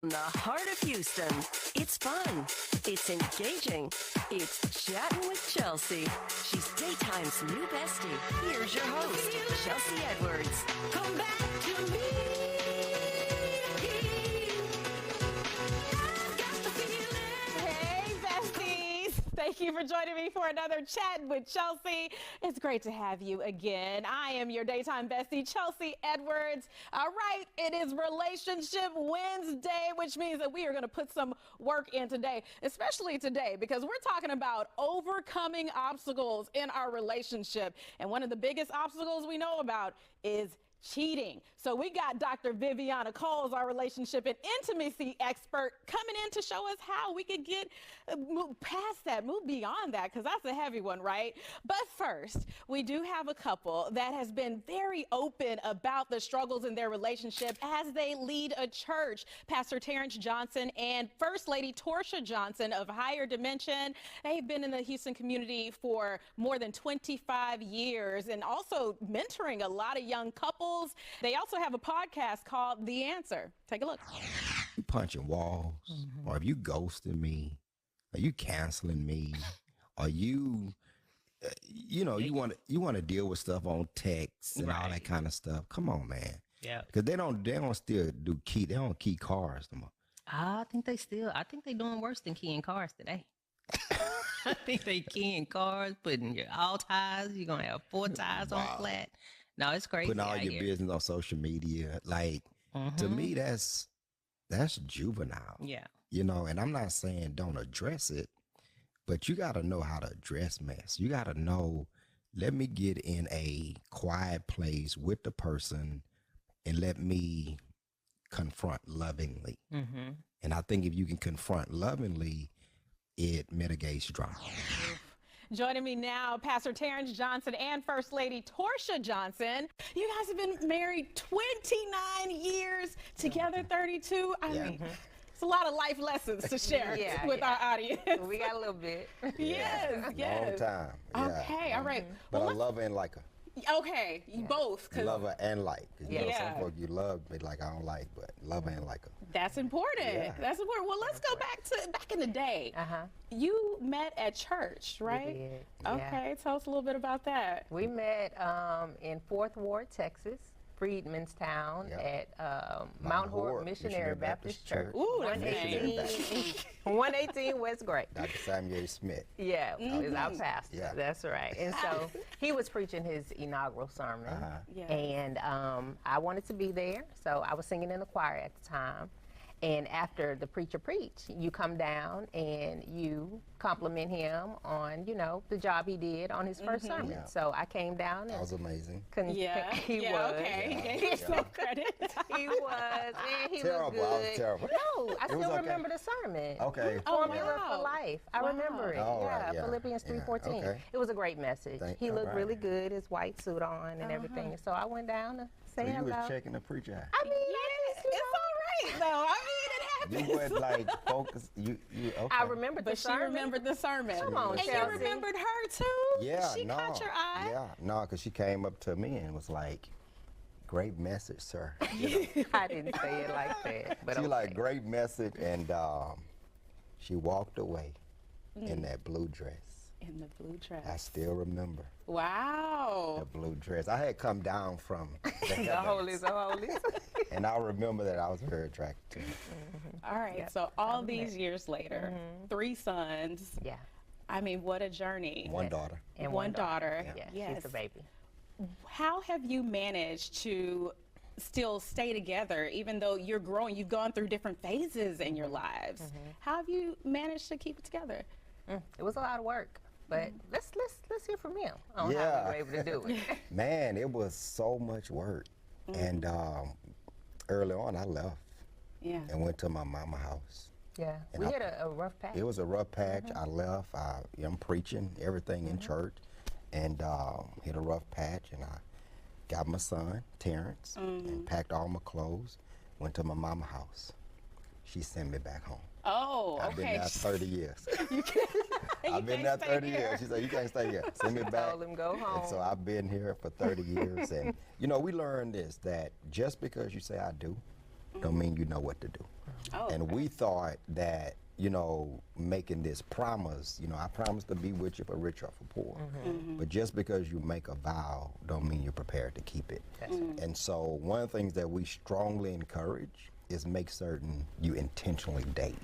In the heart of Houston, it's fun, it's engaging, it's Chattin' with Chelsea. She's daytime's new bestie. Here's your host, Chelsea Edwards. Come back to me. I've got the feeling. Hey, besties. Thank you for joining me for another Chat with Chelsea. It's great to have you again. I am your daytime bestie, Chelsea Edwards. All right, it is Relationship Wednesday, which means that we are going to put some work in today, especially today, because we're talking about overcoming obstacles in our relationship. And one of the biggest obstacles we know about is cheating. So we got Dr. Viviana Coles, our relationship and intimacy expert, coming in to show us how we could move past that, move beyond that, because that's a heavy one, right? But first, we do have a couple that has been very open about the struggles in their relationship as they lead a church. Pastor Terrance Johnson and First Lady Torsha Johnson of Higher Dimension. They've been in the Houston community for more than 25 years and also mentoring a lot of young couples. They also have a podcast called The Answer. Take a look. You punching walls, or if you ghosting me, are you canceling me, are you, you want to deal with stuff on text and all that kind of stuff. Come on, man. Yeah. Because they don't still do key. They don't key cars no more. I think they doing worse than keying cars today. I think they keying cars, putting your all ties. You're going to have 4 ties on flat. No, it's crazy. Putting all your business on social media. Like, to me, that's juvenile. Yeah. And I'm not saying don't address it, but you got to know how to address mess. You got to know, let me get in a quiet place with the person and let me confront lovingly. And I think if you can confront lovingly, it mitigates drama. Joining me now, Pastor Terrance Johnson and First Lady Torsha Johnson. You guys have been married 29 years, together 32. I mean, it's a lot of life lessons to share with our audience. We got a little bit. Yes. Long time. Yeah. Okay, all right. But I love her and like her. Okay, you both. Love her and like. 'Cause some folks you love, but like I don't like, but love her and like her. That's important. Yeah. That's important. Well, let's go back in the day. You met at church, right? We did. Okay, tell us a little bit about that. We met in 4th Ward, Texas, Freedmanstown, at Mount Hort Missionary Baptist Church. Ooh, that's nice. 118 West Gray. Dr. Samuel Smith. Yeah, he's our pastor. Yeah. That's right. And so he was preaching his inaugural sermon. And I wanted to be there, so I was singing in the choir at the time. And after the preacher preached, you come down and you compliment him on, the job he did on his first sermon. Yeah. So I came down. And That was amazing. he was. Okay, he gave you some credit. He was. And he Terrible. was good. I was terrible. No, I still okay. remember the sermon. Okay. Formula for life. I remember it. Oh, right, yeah. Philippians 3:14. Okay. It was a great message. He looked really good, his white suit on and everything. So I went down to say So you hello. was checking the preacher out. I mean, Yes, it's all right, though. I mean, it happens. You would like focus. You okay. I remembered the But she sermon. remembered the sermon. Come on, and you Chelsea. remembered her, too? Yeah, She caught your eye? Yeah, no, because she came up to me and was like, great message, sir. I didn't say it like that. But She okay. like, great message, and she walked away in that blue dress. In the blue dress. I still remember the Wow. blue dress. I had come down from the The heavens, holies of holies. and I remember that I was very attracted to her. All right, Yep. so all these years later, 3 sons. Yeah. I mean, what a journey. One daughter. And one daughter. Yeah, Yes. she's a baby. How have you managed to still stay together even though you're growing? You've gone through different phases in your lives. How have you managed to keep it together? It was a lot of work, but let's hear from him on how Yeah. we were able to do it. Man, it was so much work. And early on, I left Yeah. and went to my mama house. Yeah, And we I- had a rough patch. It was a rough patch. I left. I'm preaching everything in church, and hit a rough patch. And I got my son, Terence, and packed all my clothes. Went to my mama house. She sent me back home. Oh, I've been okay. there 30 years. I've I've been there 30 years. She said, you can't stay here. Send me back. Told him go home. And so I've been here for 30 years. And, we learned this, that just because you say I do, don't mean you know what to do. Oh, And okay. we thought that, you know, making this promise, you know, I promise to be with you for rich or for poor. But just because you make a vow don't mean you're prepared to keep it. And so one of the things that we strongly encourage is make certain you intentionally date.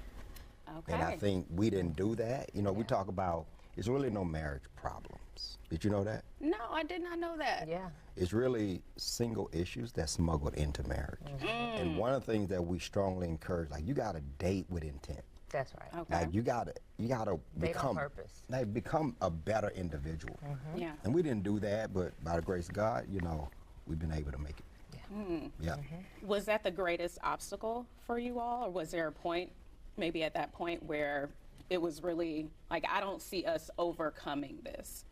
Okay. And I think we didn't do that. You know, we talk about it's really no marriage problems. Did you know that? No, I did not know that. Yeah. It's really single issues that smuggled into marriage. And one of the things that we strongly encourage, like, you got to date with intent. That's right. Okay. Like, you gotta Date on become purpose. like become a better individual. Yeah. And we didn't do that, but by the grace of God, you know, we've been able to make it. Yeah. Was that the greatest obstacle for you all, or was there a point, maybe at that point, where it was really like, I don't see us overcoming this?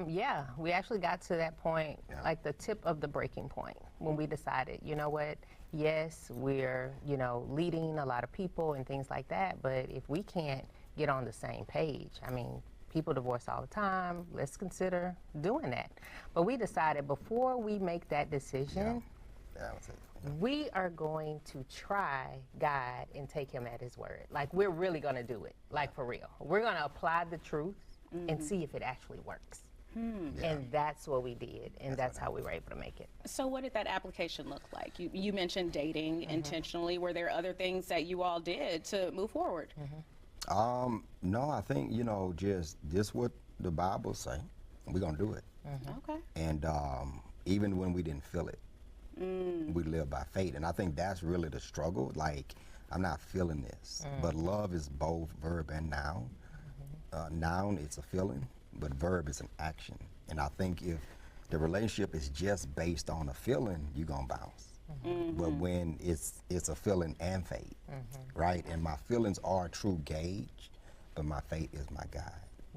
Yeah, we actually got to that point, Yeah. like the tip of the breaking point, when we decided, you know what, yes, we're, you know, leading a lot of people and things like that, but if we can't get on the same page, I mean, people divorce all the time, let's consider doing that. But we decided before we make that decision, That was it. we are going to try God and take him at his word. Like, we're really going to do it, like, for real. We're going to apply the truth and see if it actually works. And that's what we did, and that's how we were able to make it. So what did that application look like? You mentioned dating intentionally. Were there other things that you all did to move forward? No, I think, you know, just this what the Bible say. We're gonna do it. Okay. And even when we didn't feel it, we live by faith. And I think that's really the struggle. Like, I'm not feeling this. But love is both verb and noun. Noun, it's a feeling, but verb is an action. And I think if the relationship is just based on a feeling, you're gonna bounce. But when it's a feeling and faith, right? And my feelings are a true gauge, but my faith is my guide.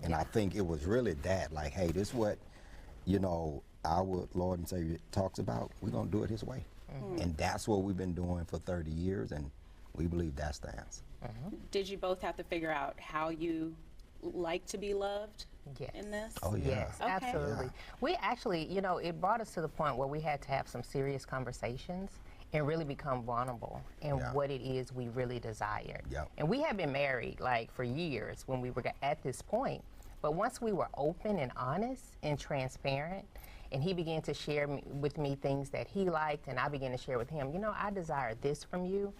And I think it was really that, like, hey, this is what, you know, our Lord and Savior talks about. We're gonna do it his way. And that's what we've been doing for 30 years, and we believe that's the answer. Did you both have to figure out how you like to be loved Yes. in this? Oh, yeah. Yes, Okay. absolutely. Yeah. We actually, you know, it brought us to the point where we had to have some serious conversations and really become vulnerable in Yeah. what it is we really desired. Yep. And we had been married like for years when we were at this point. But once we were open and honest and transparent, and he began to share with me things that he liked, and I began to share with him, you know, I desire this from you.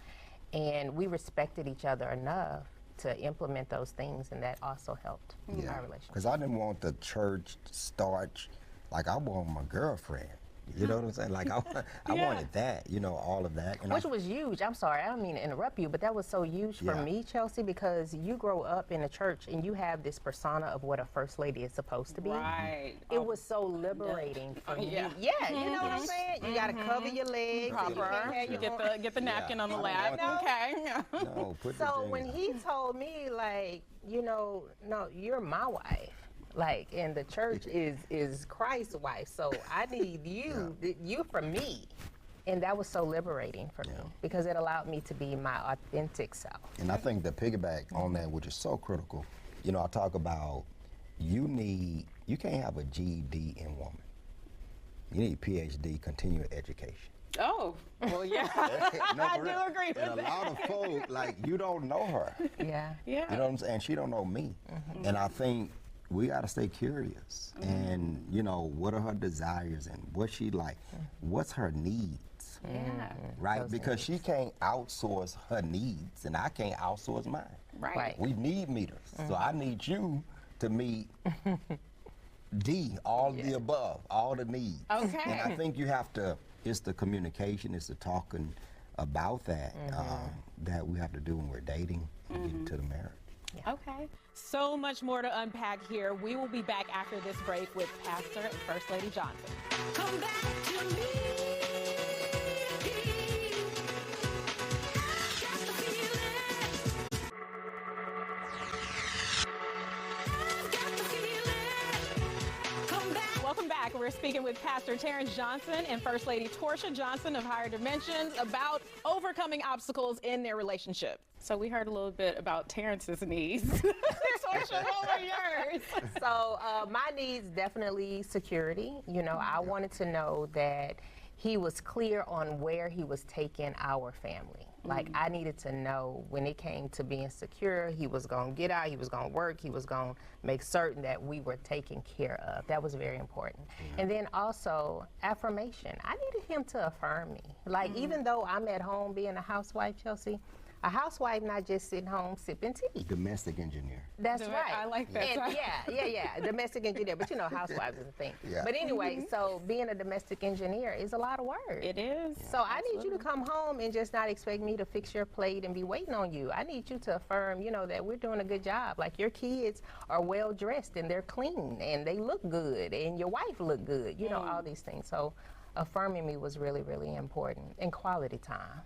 And we respected each other enough to implement those things, and that also helped our relationship. Because I didn't want the church starch, like, I want my girlfriend. You know what I'm saying? Like, I wanted that, you know, all of that. And Which was huge. I'm sorry, I don't mean to interrupt you, but that was so huge for Yeah. me, Chelsea, because you grow up in a church and you have this persona of what a first lady is supposed to be. Right. It was so liberating for me. yeah. Yeah, you know what I'm saying? You got to cover your legs. Proper. You can't have You your get the napkin on the I lap. don't want Okay. no, put the So jeans when on. he told me, like, you know, no, you're my wife. Like, and the church is Christ's wife, so I need you, you for me. And that was so liberating for me because it allowed me to be my authentic self. And I think the piggyback on that, which is so critical, you know, I talk about you can't have a GED in woman. You need PhD, continuing education. Oh, well, yeah. No, I for do real. agree with And a that. lot of folks, like, you don't know her. Yeah. Yeah. You know what I'm saying? And she don't know me. And I think we got to stay curious. And, you know, what are her desires and what she like? What's her needs? Yeah. Right? Because she can't outsource her needs and I can't outsource mine. Right. We need meters. So I need you to meet D, all the above, all the needs. Okay. And I think you have to, it's the communication, it's the talking about that that we have to do when we're dating and get into the marriage. Okay. So much more to unpack here. We will be back after this break with Pastor and First Lady Johnson. Come back to me. I've got the feeling. I've got the feeling. Come back. Welcome back. We're speaking with Pastor Terrance Johnson and First Lady Torsha Johnson of Higher Dimensions about overcoming obstacles in their relationship. So we heard a little bit about Terrance's needs. Torsha, what were yours? So my needs, definitely security. You know, I wanted to know that he was clear on where he was taking our family. Like, I needed to know when it came to being secure, he was going to get out, he was going to work, he was going to make certain that we were taken care of. That was very important. And then also affirmation. I needed him to affirm me. Like, even though I'm at home being a housewife, Chelsea, a housewife not just sitting home sipping tea. Domestic engineer. That's right. I like that. And yeah, domestic engineer. But you know, housewives is a thing. Yeah. But anyway, so being a domestic engineer is a lot of work. It is. So I need you to come home and just not expect me to fix your plate and be waiting on you. I need you to affirm, you know, that we're doing a good job. Like, your kids are well dressed and they're clean and they look good and your wife look good. You know, all these things. So affirming me was really, really important. And quality time.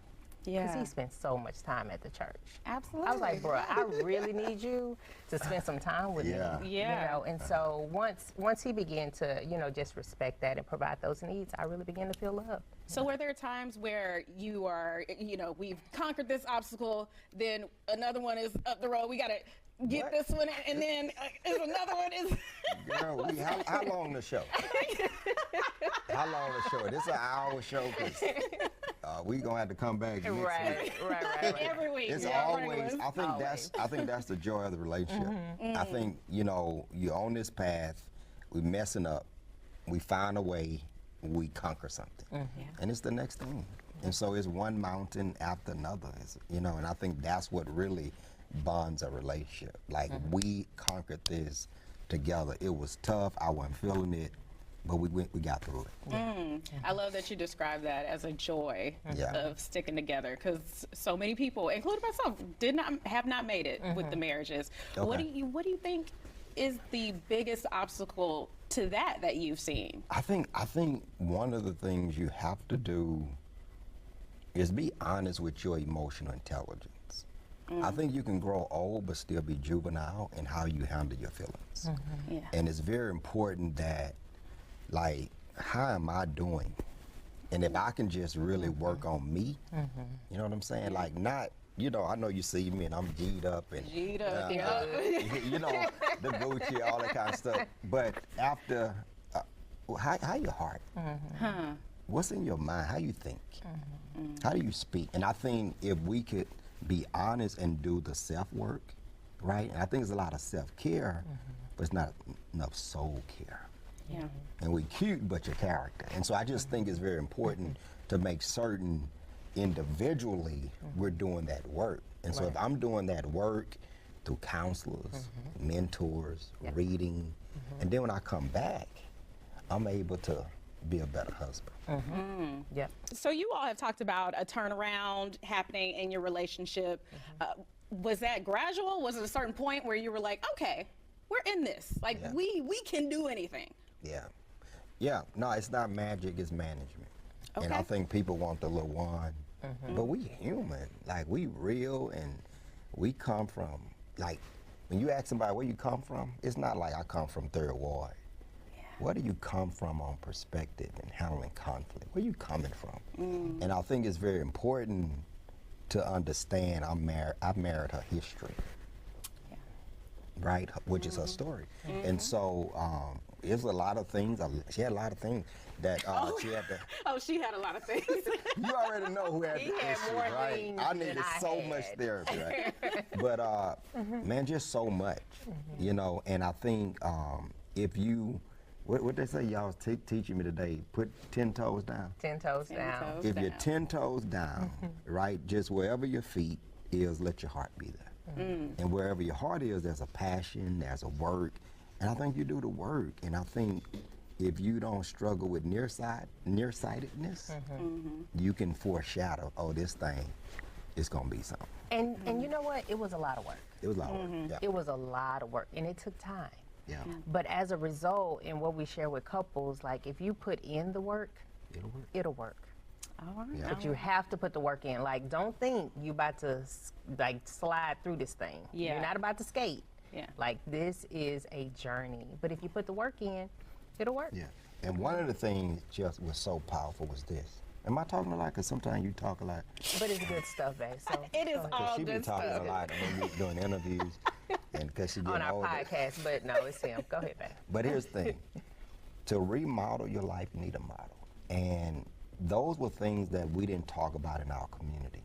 Because he spent so much time at the church. Absolutely. I was like, bro, I really need you to spend some time with me. Yeah. You know, and so once he began to, you know, just respect that and provide those needs, I really began to feel love. So were there times where you are, you know, we've conquered this obstacle, then another one is up the road, we got to get this one, and then is another one is... Girl, how long the show? How long the show? This is an hour show, because we gonna have to come back next week. Right. Every week. It's yeah, always. I think that's the joy of the relationship. I think, you know, you're on this path. We messing up. We find a way. We conquer something, and it's the next thing. And so it's one mountain after another. It's, you know, and I think that's what really bonds a relationship. Like, we conquered this together. It was tough. I wasn't feeling it, but we got through it. I love that you describe that as a joy Yeah. of sticking together, because so many people, including myself, have not made it with the marriages. Okay. What do you think is the biggest obstacle to that you've seen? I think one of the things you have to do is be honest with your emotional intelligence. I think you can grow old but still be juvenile in how you handle your feelings. Yeah. And it's very important that, like, how am I doing? And if I can just really work on me, you know what I'm saying? Like, not, you know, I know you see me and I'm G'd up and G'd up, you know, the Gucci, all that kind of stuff. But after, how your heart? What's in your mind? How you think? How do you speak? And I think if we could be honest and do the self-work, right? And I think there's a lot of self-care, but it's not enough soul care. Yeah. And we cute, but your character. And so I just think it's very important to make certain individually we're doing that work. And so if I'm doing that work through counselors, mentors, reading, and then when I come back, I'm able to be a better husband. Yep. So you all have talked about a turnaround happening in your relationship. Was that gradual? Was it a certain point where you were like, okay, we're in this. Like, we can do anything. Yeah, no, it's not magic, it's management. Okay. And I think people want the little one, but we human. Like, we real, and we come from, like, when you ask somebody where you come from, it's not like I come from Third Ward. Where do you come from on perspective and handling conflict? Where you coming from? And I think it's very important to understand I've married her history, right? Which is her story. And so there's a lot of things, she had a lot of things that she had to. Oh, she had a lot of things. You already know who had the issue, more right? things I than needed I so had. much therapy, right? But man, just so much, you know. And I think if you, what they say, y'all was teaching me today, put 10 toes down. 10 toes down. If you're 10 toes down, right, just wherever your feet is, let your heart be there. And wherever your heart is, there's a passion, there's a work. And I think you do the work. And I think if you don't struggle with nearsightedness, you can foreshadow, oh, this thing is going to be something. And you know what? It was a lot of work. It was a lot of work. Yeah. It was a lot of work, and it took time. Yeah. But as a result, in what we share with couples, like, if you put in the work, It'll work. it'll work. All right. Yeah. But you have to put the work in. Like, don't think you about to like slide through this thing. Yeah. You're not about to skate. Yeah. Like, this is a journey. But if you put the work in, it'll work. Yeah. And one of the things just was so powerful was this. Am I talking a lot? Because sometimes you talk a lot. But it's good stuff, babe. So It is go ahead. all She be good talking stuff. a lot when we doing interviews, and because she On getting our older. podcast, but no, it's him. Go ahead, babe. But here's the thing: to remodel your life, you need a model, and those were things that we didn't talk about in our community.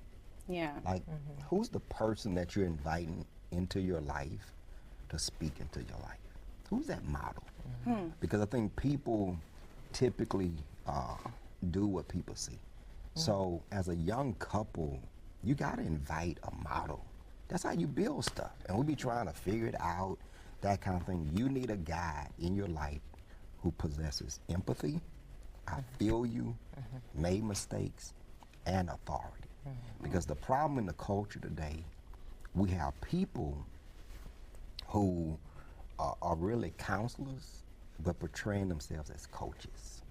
Yeah. Like, who's the person that you're inviting into your life to speak into your life? Who's that model? Because I think people typically do what people see. So as a young couple, you gotta invite a model. That's how you build stuff. And we be trying to figure it out, that kind of thing. You need a guy in your life who possesses empathy, I feel you, made mistakes, and authority. Because the problem in the culture today, we have people who are really counselors, but portraying themselves as coaches.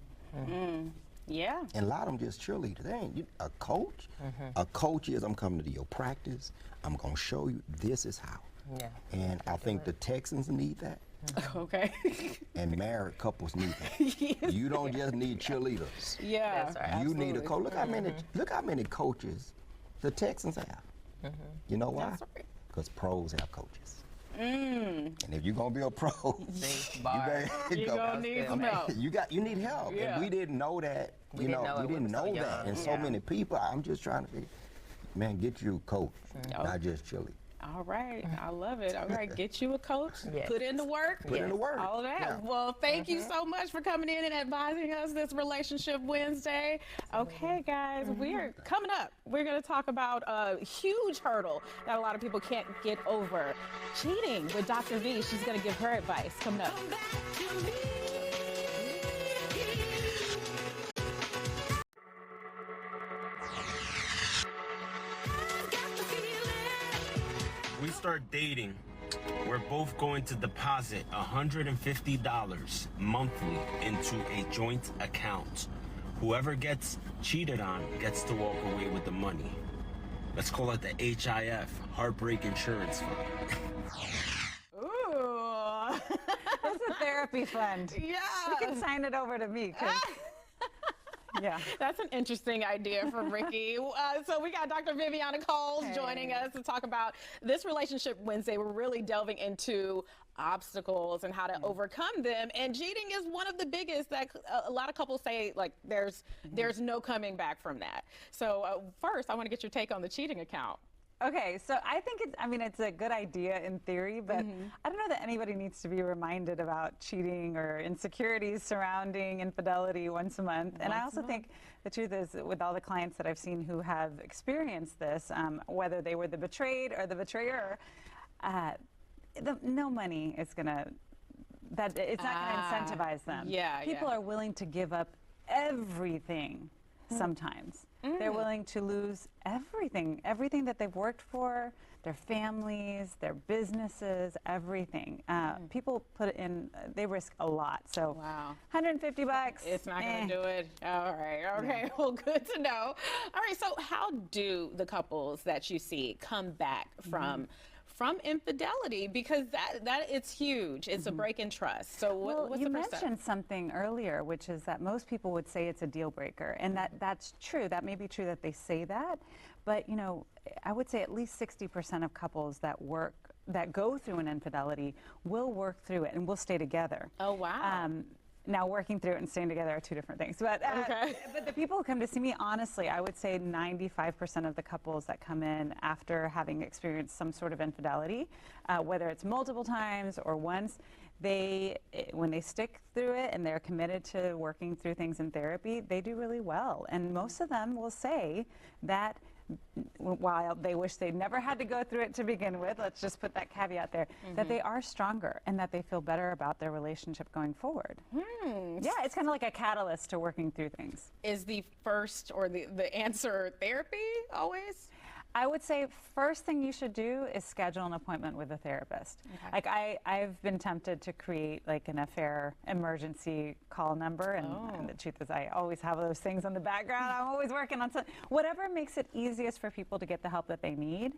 Yeah. And a lot of them just cheerleaders. They ain't a coach. A coach is, I'm coming to your practice, I'm gonna show you this is how. Yeah. And I think the Texans need that. Okay. And married couples need that. You don't just need cheerleaders. Yeah. That's right. You need a Absolutely. coach. Look how many coaches the Texans have. You know why? That's right. Because pros have coaches. And if you're gonna be a pro, See, you bar. You're gonna need some help. you need help. Yeah. And we didn't know that. We didn't know it. we We didn't were so know that. young. And so Yeah. many people, I'm just trying to figure, man, get you a coach, not just cheerleader. All right, I love it. All right, get you a coach, Yes. put in the work. Put in the work. All of that. Yeah. Well, thank you so much for coming in and advising us this Relationship Wednesday. Okay, guys, we're coming up. We're going to talk about a huge hurdle that a lot of people can't get over. Cheating with Dr. V. She's going to give her advice coming up. We start dating, we're both going to deposit $150 monthly into a joint account. Whoever gets cheated on gets to walk away with the money. Let's call it the HIF Heartbreak Insurance Fund. Ooh. It's a therapy fund. Yeah. You can sign it over to me. 'Cause yeah. That's an interesting idea for Ricky. So we got Dr. Viviana Coles joining us to talk about this Relationship Wednesday. We're really delving into obstacles and how to overcome them. And cheating is one of the biggest that a lot of couples say, like, there's no coming back from that. So first, I want to get your take on the cheating account. Okay, so I think it's a good idea in theory, but I don't know that anybody needs to be reminded about cheating or insecurities surrounding infidelity once a month. And I also think the truth is, with all the clients that I've seen who have experienced this, whether they were the betrayed or the betrayer, no money is gonna, it's not gonna incentivize them. Yeah, People are willing to give up everything sometimes. They're willing to lose everything that they've worked for, their families, their businesses, everything. People put in, they risk a lot. So Wow. $150. It's not going to do it. All right. Okay. Well, good to know. All right. So how do the couples that you see come back from infidelity? Because that it's huge. It's a break in trust. So what's you the first mentioned something earlier, which is that most people would say it's a deal breaker, and that's true. That may be true that they say that, but I would say at least 60% of couples that go through an infidelity will work through it and will stay together. Oh, wow. Now, working through it and staying together are two different things. But, but the people who come to see me, honestly, I would say 95% of the couples that come in after having experienced some sort of infidelity, whether it's multiple times or once, when they stick through it and they're committed to working through things in therapy, they do really well. And most of them will say that while they wish they never had to go through it to begin with, let's just put that caveat there, that they are stronger and that they feel better about their relationship going forward. Yeah, it's kind of like a catalyst to working through things. Is the first or the answer therapy always? I would say first thing you should do is schedule an appointment with a therapist. Like I've been tempted to create like an affair emergency call number, and the truth is I always have those things on the background. I'm always working on something. Whatever makes it easiest for people to get the help that they need.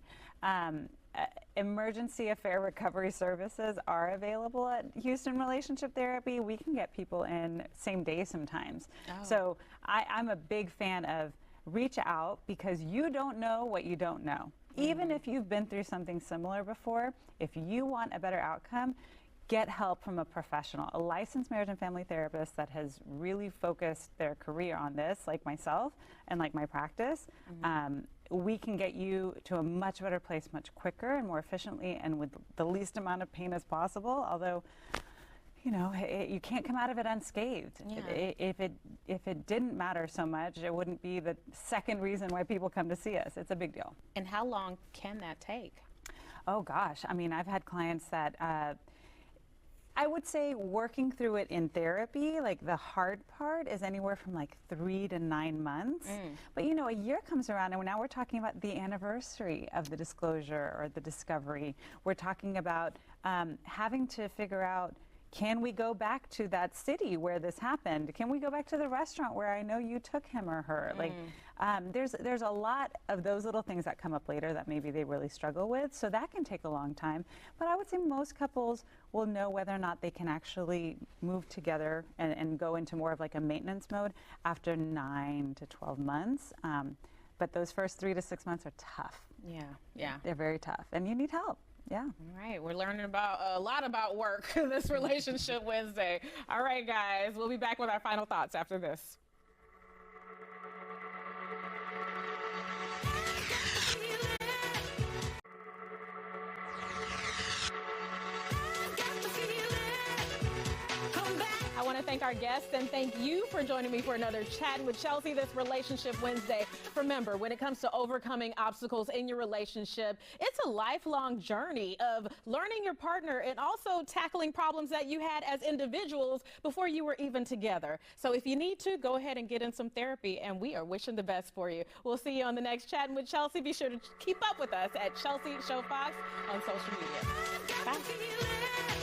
Emergency affair recovery services are available at Houston Relationship Therapy. We can get people in same day sometimes. So I'm a big fan of reach out, because you don't know what you don't know. Even if you've been through something similar before, if you want a better outcome, get help from a professional, a licensed marriage and family therapist that has really focused their career on this, like myself and like my practice. We can get you to a much better place much quicker and more efficiently and with the least amount of pain as possible, although you know, you can't come out of it unscathed. Yeah. If it didn't matter so much, it wouldn't be the second reason why people come to see us. It's a big deal. And how long can that take? Oh gosh, I mean, I've had clients that I would say working through it in therapy, like the hard part is anywhere from like 3 to 9 months. But you know, a year comes around and now we're talking about the anniversary of the disclosure or the discovery. We're talking about having to figure out, can we go back to that city where this happened? Can we go back to the restaurant where I know you took him or her? Like, there's a lot of those little things that come up later that maybe they really struggle with. So that can take a long time. But I would say most couples will know whether or not they can actually move together and go into more of like a maintenance mode after 9 to 12 months. But those first 3 to 6 months are tough. Yeah. They're very tough, and you need help. Yeah. All right, we're learning about a lot about work this Relationship Wednesday. All right, guys, we'll be back with our final thoughts after this. I want to thank our guests and thank you for joining me for another Chatting with Chelsea this Relationship Wednesday. Remember, when it comes to overcoming obstacles in your relationship, it's a lifelong journey of learning your partner and also tackling problems that you had as individuals before you were even together. So if you need to, go ahead and get in some therapy, and we are wishing the best for you. We'll see you on the next Chatting with Chelsea. Be sure to keep up with us at Chelsea Show Fox on social media. Bye.